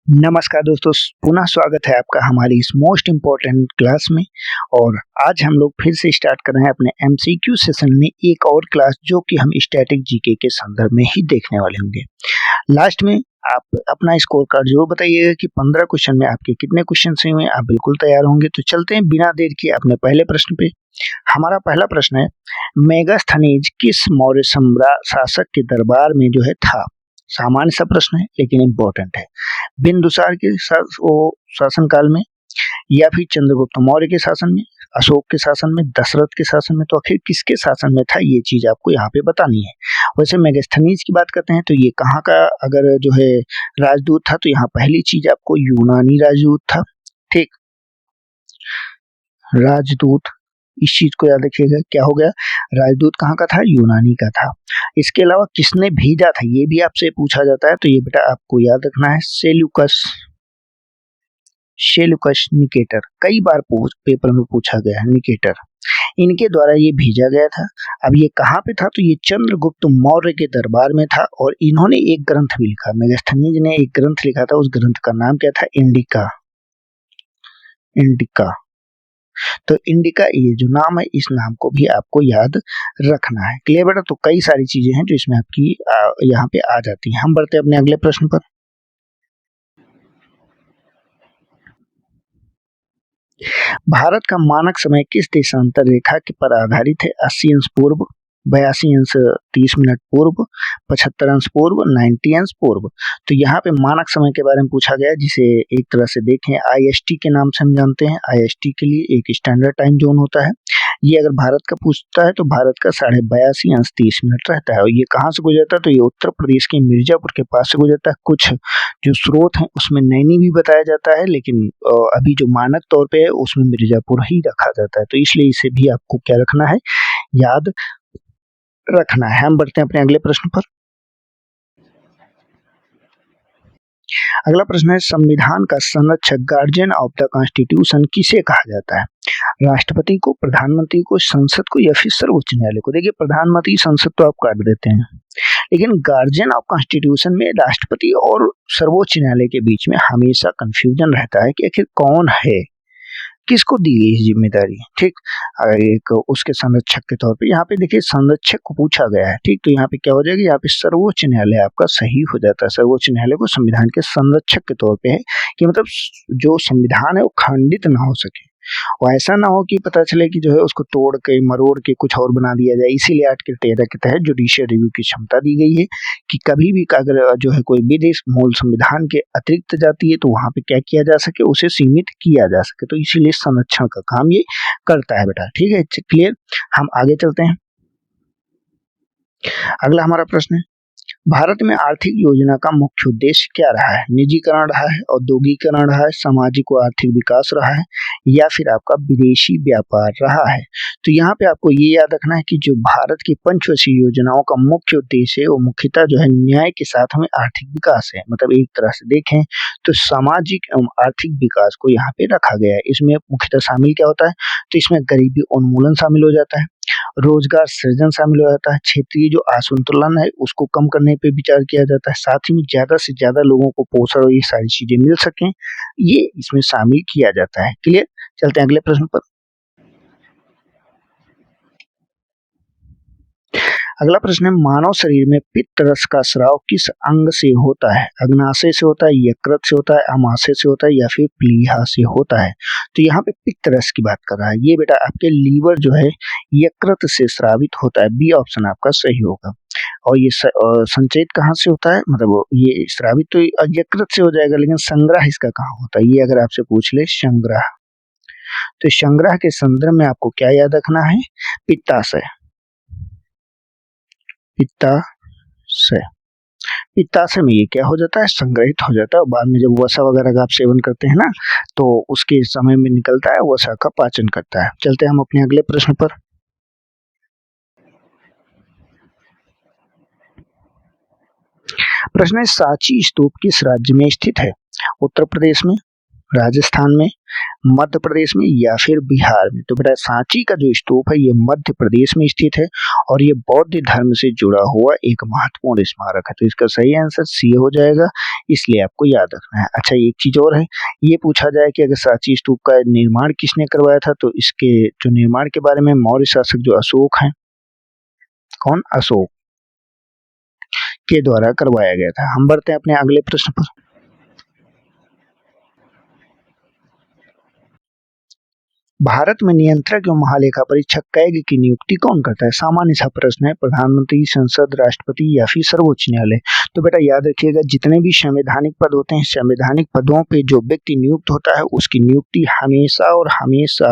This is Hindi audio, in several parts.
नमस्कार दोस्तों, पुनः स्वागत है आपका हमारी इस मोस्ट इम्पोर्टेंट क्लास में। और आज हम लोग फिर से स्टार्ट कर रहे हैं अपने एमसीक्यू सेशन में एक और क्लास, जो कि हम स्टैटिक जीके के संदर्भ में ही देखने वाले होंगे। लास्ट में आप अपना स्कोर कार्ड जरूर बताइएगा कि 15 क्वेश्चन में आपके कितने क्वेश्चन हुए हैं। आप बिल्कुल तैयार होंगे तो चलते हैं बिना देर किए अपने पहले प्रश्न पे। हमारा पहला प्रश्न है, मेगास्थनीज किस मौर्य शासक के दरबार में जो है था। सामान्य सा प्रश्न है लेकिन इम्पोर्टेंट है। बिंदुसार के शासन काल में, या फिर चंद्रगुप्त मौर्य के शासन में, अशोक के शासन में, दशरथ के शासन में, तो आखिर किसके शासन में था, ये चीज आपको यहाँ पे बतानी है। वैसे मेगास्थनीज की बात करते हैं तो ये कहाँ का अगर जो है राजदूत था, तो यहाँ पहली चीज आपको यूनानी राजदूत था। ठीक, राजदूत, इस चीज को याद रखिएगा। क्या हो गया, राजदूत कहाँ का था, यूनानी का था। इसके अलावा किसने भेजा था, ये भी आपसे पूछा जाता है, तो ये बेटा आपको याद रखना है, सेल्यूकस निकेटर। कई बार पेपर में पूछा गया है, निकेटर, इनके द्वारा ये भेजा गया था। अब ये कहाँ पे था, तो ये चंद्रगुप्त मौर्य के दरबार में था। और इन्होंने एक ग्रंथ भी लिखा, मेगास्थनीज ने एक ग्रंथ लिखा था। उस ग्रंथ का नाम क्या था, इंडिका। तो इंडिका, ये जो नाम है, इस नाम को भी आपको याद रखना है। क्लियर बेटा। तो कई सारी चीजें हैं जो इसमें आपकी यहाँ पे आ जाती हैं। हम बढ़ते हैं अपने अगले प्रश्न पर। भारत का मानक समय किस देशांतर रेखा के पर आधारित है। 80 अंश पूर्व, 82 अंश 30 मिनट पूर्व, 75 अंश पूर्व, 90 अंश पूर्व। तो यहाँ पे मानक समय के बारे में पूछा गया, जिसे एक तरह से देखें आईएसटी के नाम से हम जानते हैं। आईएसटी के लिए एक स्टैंडर्ड टाइम जोन होता है। ये अगर भारत का पूछता है तो भारत का 82.5 अंश 30 मिनट रहता है। और ये कहाँ से गुजरता है, तो ये उत्तर प्रदेश के मिर्जापुर के पास से गुजरता है। कुछ जो स्रोत हैं उसमें नैनी भी बताया जाता है, लेकिन अभी जो मानक तौर पे है उसमें मिर्जापुर ही रखा जाता है। तो इसलिए इसे भी आपको क्या रखना है, याद रखना है। हम बढ़ते हैं अपने अगले प्रश्न पर। अगला प्रश्न है, संविधान का संरक्षक, गार्जियन ऑफ द कॉन्स्टिट्यूशन किसे कहा जाता है। राष्ट्रपति को, प्रधानमंत्री को, संसद को, या फिर सर्वोच्च न्यायालय को। देखिए, प्रधानमंत्री संसद तो आप काट देते हैं, लेकिन गार्जियन ऑफ कॉन्स्टिट्यूशन में राष्ट्रपति और सर्वोच्च न्यायालय के बीच में हमेशा कंफ्यूजन रहता है कि आखिर कौन है, किसको दी गई जिम्मेदारी। ठीक, एक उसके संरक्षक के तौर पे यहाँ पे देखिए संरक्षक को पूछा गया है। ठीक, तो यहाँ पे क्या हो जाएगा, यहाँ पे सर्वोच्च न्यायालय आपका सही हो जाता है। सर्वोच्च न्यायालय को संविधान के संरक्षक के तौर पे है कि मतलब जो संविधान है वो खंडित ना हो सके, और ऐसा ना हो कि पता चले कि जो है उसको तोड़ के मरोड़ के कुछ और बना दिया जाए। इसीलिए आर्टिकल 13 के तहत जुडिशियल रिव्यू की क्षमता दी गई है कि कभी भी अगर जो है कोई विदेश मूल संविधान के अतिरिक्त जाती है तो वहां पे क्या किया जा सके, उसे सीमित किया जा सके। तो इसीलिए संरक्षण का काम ये करता है बेटा। ठीक है, क्लियर। हम आगे चलते हैं। अगला हमारा प्रश्न है, भारत में आर्थिक योजना का मुख्य उद्देश्य क्या रहा है। निजीकरण रहा है, औद्योगिकरण रहा है, सामाजिक व आर्थिक विकास रहा है, या फिर आपका विदेशी व्यापार रहा है। तो यहाँ पे आपको ये याद रखना है कि जो भारत की पंचवर्षीय योजनाओं का मुख्य उद्देश्य है वो मुख्यतः जो है न्याय के साथ में आर्थिक विकास है। मतलब एक तरह से देखें तो सामाजिक एवं आर्थिक विकास को यहाँ पे रखा गया है। इसमें मुख्यतः शामिल क्या होता है, तो इसमें गरीबी उन्मूलन शामिल हो जाता है, रोजगार सृजन शामिल हो जाता है, क्षेत्रीय जो असंतुलन है उसको कम करने पे विचार किया जाता है, साथ ही में ज्यादा से ज्यादा लोगों को पोषण और ये सारी चीजें मिल सकें, ये इसमें शामिल किया जाता है। क्लियर। चलते हैं अगले प्रश्न पर। अगला प्रश्न है, मानव शरीर में पित्त रस का स्राव किस अंग से होता है। अग्नाशय से होता है, यकृत से होता है, अमाशय से होता है, या फिर प्लीहा से होता है। तो यहाँ पे पित्त रस की बात कर रहा है। ये बेटा आपके लीवर जो है यकृत से स्रावित होता है। बी ऑप्शन आपका सही होगा। और ये संचयित कहाँ से होता है, मतलब ये स्रावित तो यकृत से हो जाएगा, लेकिन संग्रह इसका कहाँ होता है, ये अगर आपसे पूछ ले संग्रह, तो संग्रह के संदर्भ में आपको क्या याद रखना है, पित्ताशय। पित्ताशय, पित्ताशय में ये क्या हो जाता है, संग्रहित हो जाता है। और बाद में जब वसा वगैरह का आप सेवन करते हैं ना, तो उसके समय में निकलता है, वसा का पाचन करता है। चलते हैं हम अपने अगले प्रश्न पर। प्रश्न है, सांची स्तूप किस राज्य में स्थित है। उत्तर प्रदेश में, राजस्थान में, मध्य प्रदेश में या फिर बिहार में? तो बेटा सांची का जो स्तूप है ये मध्य प्रदेश में स्थित है और ये बौद्ध धर्म से जुड़ा हुआ एक महत्वपूर्ण स्मारक है। तो इसका सही आंसर सी हो जाएगा, इसलिए आपको याद रखना है। अच्छा, एक चीज और है, ये पूछा जाए कि अगर सांची स्तूप का निर्माण किसने करवाया था, तो इसके जो निर्माण के बारे में मौर्य शासक जो अशोक हैं, कौन, अशोक के द्वारा करवाया गया था। हम बढ़ते हैं अपने अगले प्रश्न पर। भारत में नियंत्रक एवं महालेखा परीक्षक कैग की नियुक्ति कौन करता है? सामान्य सा प्रश्न है, प्रधानमंत्री, संसद, राष्ट्रपति या फिर सर्वोच्च न्यायालय? तो बेटा याद रखिएगा, जितने भी संवैधानिक पद होते हैं, संवैधानिक पदों पे जो व्यक्ति नियुक्त होता है उसकी नियुक्ति हमेशा और हमेशा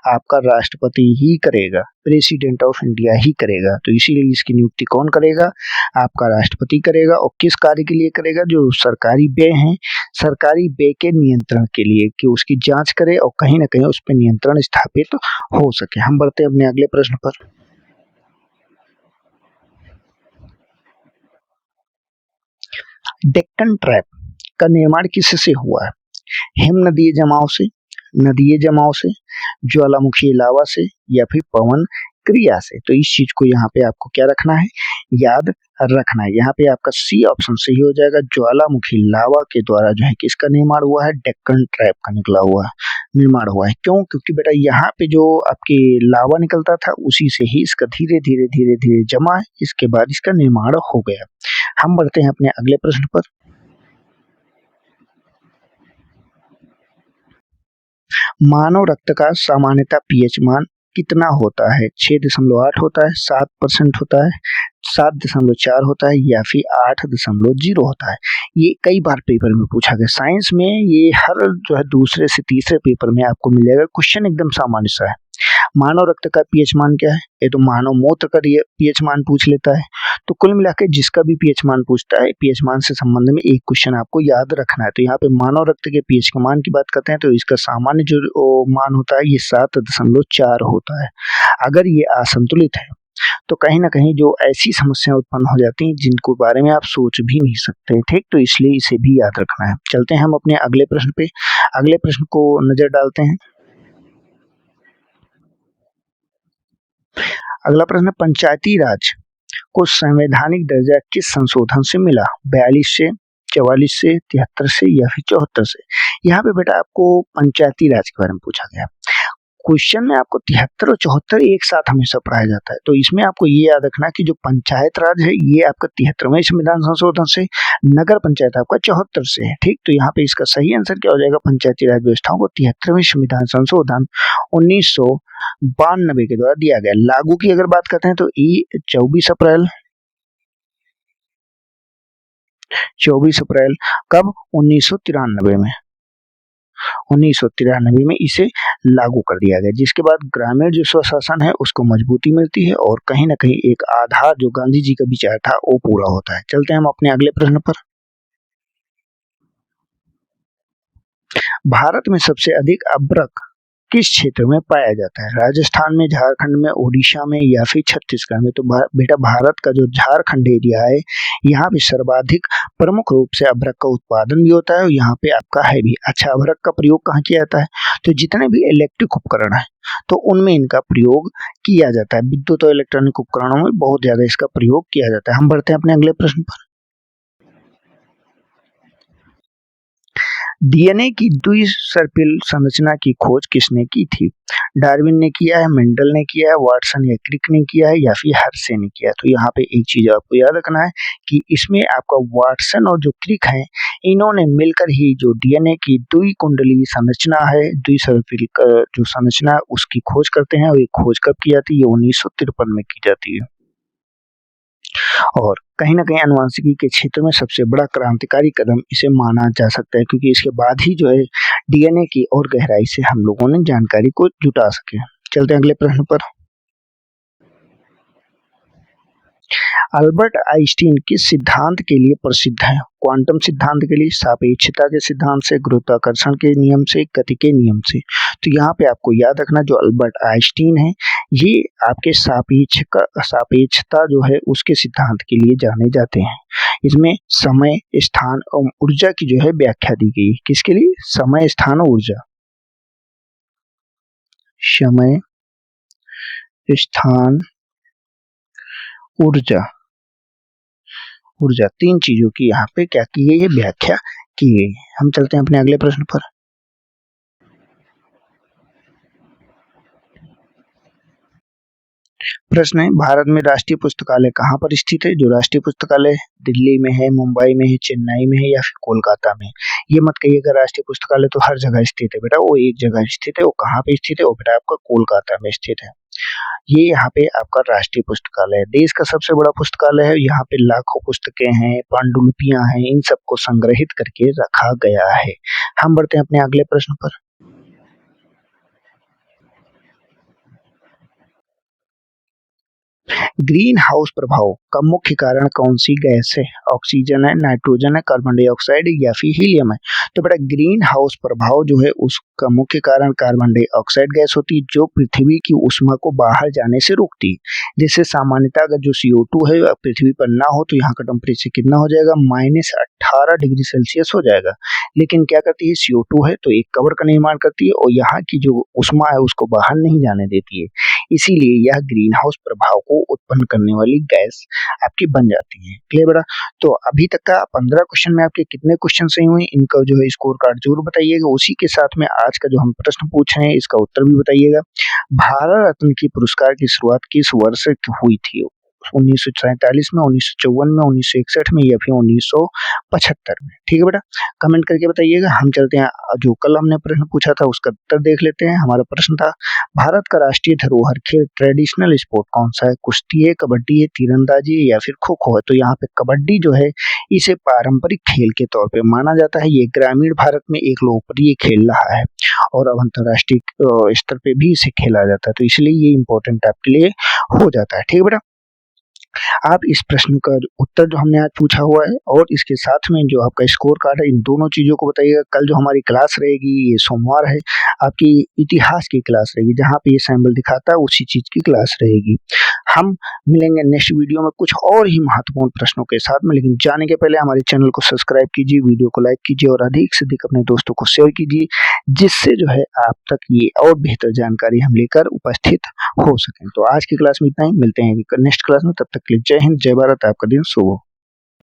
आपका राष्ट्रपति ही करेगा, प्रेसिडेंट ऑफ इंडिया ही करेगा। तो इसीलिए इसकी नियुक्ति कौन करेगा? आपका राष्ट्रपति करेगा। और किस कार्य के लिए करेगा? जो सरकारी व्यय हैं, सरकारी व्यय के नियंत्रण के लिए, कि उसकी जांच करे और कहीं ना कहीं उस पर नियंत्रण स्थापित हो सके। हम बढ़ते हैं अपने अगले प्रश्न पर। डेक्कन ट्रैप का निर्माण किससे हुआ है? हिम नदीय जमाव से, नदीय जमाव से, ज्वालामुखी लावा से या फिर पवन क्रिया से? तो इस चीज को यहाँ पे आपको क्या रखना है, याद रखना है। यहाँ पे आपका सी ऑप्शन सही हो जाएगा, ज्वालामुखी लावा के द्वारा जो है किसका निर्माण हुआ है? डेक्कन ट्रैप का निकला हुआ है, निर्माण हुआ है। क्यों? क्योंकि बेटा यहाँ पे जो आपके लावा निकलता था उसी से ही इसका धीरे धीरे धीरे धीरे जमा है, इसके बाद इसका निर्माण हो गया। हम बढ़ते हैं अपने अगले प्रश्न पर। मानव रक्त का सामान्यतः पीएच मान कितना होता है? 6.8 होता है, 7% होता है, 7.4 होता है या फिर 8.0 होता है? ये कई बार पेपर में पूछा गया। साइंस में ये हर जो है दूसरे से तीसरे पेपर में आपको मिलेगा। क्वेश्चन एकदम सामान्य सा है। मानव रक्त का पीएच मान क्या है? ये तो मानव मूत्र का पीएच मान पूछ लेता है। तो कुल मिलाकर जिसका भी पीएच मान पूछता है, पीएच मान से संबंध में एक क्वेश्चन आपको याद रखना है। तो यहाँ पे मानव रक्त के पीएच के मान की बात करते हैं तो इसका सामान्य जो मान होता है ये 7.4 होता है। अगर ये असंतुलित है तो कहीं ना कहीं जो ऐसी समस्या उत्पन्न हो जाती हैं जिनको बारे में आप सोच भी नहीं सकते, ठीक? तो इसलिए इसे भी याद रखना है। चलते हैं हम अपने अगले प्रश्न पे। अगले प्रश्न को नजर डालते हैं। अगला प्रश्न, पंचायती राज को संवैधानिक दर्जा किस संशोधन से मिला? 42 से, 44 से, 73 से या फिर 74 से? यहाँ पे बेटा आपको पंचायती राज के बारे में पूछा गया। क्वेश्चन में आपको 73 और 74 एक साथ हमेशा पढ़ाया जाता है। तो इसमें आपको ये याद रखना कि जो पंचायत राज है ये आपका 73वें संविधान संशोधन से, नगर पंचायत आपका 74 से है, ठीक? तो यहाँ पे इसका सही आंसर क्या हो जाएगा? पंचायती राज व्यवस्थाओं को 73वें संविधान संशोधन 1992 के द्वारा दिया गया। लागू की अगर बात करते हैं तो 24 अप्रैल, 24 अप्रैल कब? 1993 में, 1993 में इसे लागू कर दिया गया, जिसके बाद ग्रामीण जो स्वशासन है उसको मजबूती मिलती है और कहीं ना कहीं एक आधार जो गांधी जी का विचार था वो पूरा होता है। चलते हैं हम अपने अगले प्रश्न पर। भारत में सबसे अधिक अभ्रक किस क्षेत्र में पाया जाता है? राजस्थान में, झारखंड में, उड़ीसा में या फिर छत्तीसगढ़ में? तो बेटा भारत का जो झारखंड एरिया है यहाँ पे सर्वाधिक प्रमुख रूप से अभ्रक का उत्पादन भी होता है और यहाँ पे आपका है भी। अच्छा, अभ्रक का प्रयोग कहाँ किया जाता है? तो जितने भी इलेक्ट्रिक उपकरण है तो उनमें इनका प्रयोग किया जाता है। विद्युत और इलेक्ट्रॉनिक उपकरणों में बहुत ज्यादा इसका प्रयोग किया जाता है। हम बढ़ते हैं अपने अगले प्रश्न पर। डीएनए की द्विसर्पिल संरचना की खोज किसने की थी? डार्विन ने किया है, मेंडल ने किया है, वाटसन या क्रिक ने किया है या फिर हर्शे ने किया है? तो यहाँ पे एक चीज आपको याद रखना है कि इसमें आपका वाटसन और जो क्रिक है इन्होंने मिलकर ही जो डीएनए की द्विकुंडलीय संरचना है, द्विसर्पिल जो संरचना है उसकी खोज करते हैं। और ये खोज कब की जाती है? 1953 में की जाती है। और कहीं ना कहीं आनुवंशिकी के क्षेत्र में सबसे बड़ा क्रांतिकारी कदम इसे माना जा सकता है, क्योंकि इसके बाद ही जो है डीएनए की और गहराई से हम लोगों ने जानकारी को जुटा सके। चलते हैं अगले प्रश्न पर। अल्बर्ट आइंस्टीन किस सिद्धांत के लिए प्रसिद्ध है? क्वांटम सिद्धांत के लिए, सापेक्षता के सिद्धांत से, गुरुत्वाकर्षण के नियम से, गति के नियम से। तो यहाँ पे आपको याद रखना जो अल्बर्ट आइंस्टीन है ये आपके सापेक्षता जो है उसके सिद्धांत के लिए जाने जाते हैं। इसमें समय, स्थान और ऊर्जा की जो है व्याख्या दी गई। किसके लिए? समय, स्थान और ऊर्जा। समय, स्थान, ऊर्जा, तीन चीजों की यहाँ पे क्या की गई है? व्याख्या की गई है। हम चलते हैं अपने अगले प्रश्न पर। प्रश्न है, भारत में राष्ट्रीय पुस्तकालय कहाँ पर स्थित है? जो राष्ट्रीय पुस्तकालय दिल्ली में है, मुंबई में है, चेन्नई में है या फिर कोलकाता में। ये मत कहिएगा राष्ट्रीय पुस्तकालय तो हर जगह स्थित है बेटा, वो एक जगह स्थित है। वो कहाँ पे स्थित है? वो बेटा आपका कोलकाता में स्थित है। ये यहाँ पे आपका राष्ट्रीय पुस्तकालय है, देश का सबसे बड़ा पुस्तकालय है। यहाँ पे लाखों पुस्तकें हैं, पांडुलिपियां हैं, इन सबको संग्रहित करके रखा गया है। हम बढ़ते हैं अपने अगले प्रश्न पर। ग्रीन हाउस प्रभाव का मुख्य कारण कौन सी गैस है? ऑक्सीजन है, नाइट्रोजन है, कार्बन डाइऑक्साइड या फिर हीलियम है। तो बेटा ग्रीन हाउस प्रभाव जो है उसका मुख्य कारण कार्बन डाइऑक्साइड गैस होती है जो पृथ्वी की ऊष्मा को बाहर जाने से रोकती है। जैसे सामान्यतः अगर जो CO2 है पृथ्वी पर ना हो तो यहाँ का टेम्परेचर कितना हो जाएगा? -18 डिग्री सेल्सियस हो जाएगा। लेकिन क्या करती है? CO2 है तो एक कवर का निर्माण करती है और यहाँ की जो ऊष्मा है उसको बाहर नहीं जाने देती है। इसीलिए यह ग्रीन हाउस प्रभाव को उत्पन्न करने वाली गैस आपकी बन जाती है। क्लियर बेटा? तो अभी तक का 15 क्वेश्चन में आपके कितने क्वेश्चन सही हुए इनका जो है स्कोर कार्ड जरूर बताइएगा। उसी के साथ में आज का जो हम प्रश्न पूछ रहे हैं इसका उत्तर भी बताइएगा। भारत रत्न की पुरस्कार की शुरुआत किस वर्ष हुई थी? 1947 में, 1954 में, 1961 में या फिर 1975 में। ठीक है बेटा, कमेंट करके बताइएगा। हम चलते हैं जो कल हमने प्रश्न पूछा था उसका उत्तर देख लेते हैं। हमारा प्रश्न था भारत का राष्ट्रीय धरोहर खेल ट्रेडिशनल स्पोर्ट कौन सा है? कुश्ती है, कबड्डी है, तीरंदाजी है या फिर खो खो है। तो यहाँ पे कबड्डी जो है इसे पारंपरिक खेल के तौर पे माना जाता है। ये ग्रामीण भारत में एक लोकप्रिय खेल रहा है और अब अंतर्राष्ट्रीय स्तर पे भी इसे खेला जाता है, तो इसलिए ये इम्पोर्टेंट आपके लिए हो जाता है। ठीक है बेटा, आप इस प्रश्न का उत्तर जो हमने आज पूछा हुआ है और इसके साथ में जो आपका स्कोर कार्ड है इन दोनों चीजों को बताइएगा। कल जो हमारी क्लास रहेगी ये सोमवार है, आपकी इतिहास की क्लास रहेगी जहाँ पे ये सैम्पल दिखाता है उसी चीज की क्लास रहेगी। हम मिलेंगे नेक्स्ट वीडियो में कुछ और ही महत्वपूर्ण प्रश्नों के साथ में, लेकिन जाने के पहले हमारे चैनल को सब्सक्राइब कीजिए, वीडियो को लाइक कीजिए और अधिक से अधिक अपने दोस्तों को शेयर कीजिए, जिससे जो है आप तक ये और बेहतर जानकारी हम लेकर उपस्थित हो सकें। तो आज की क्लास में इतना ही, मिलते हैं नेक्स्ट क्लास में, तब तक के लिए जय हिंद, जय भारत, आपका दिन शुभ हो।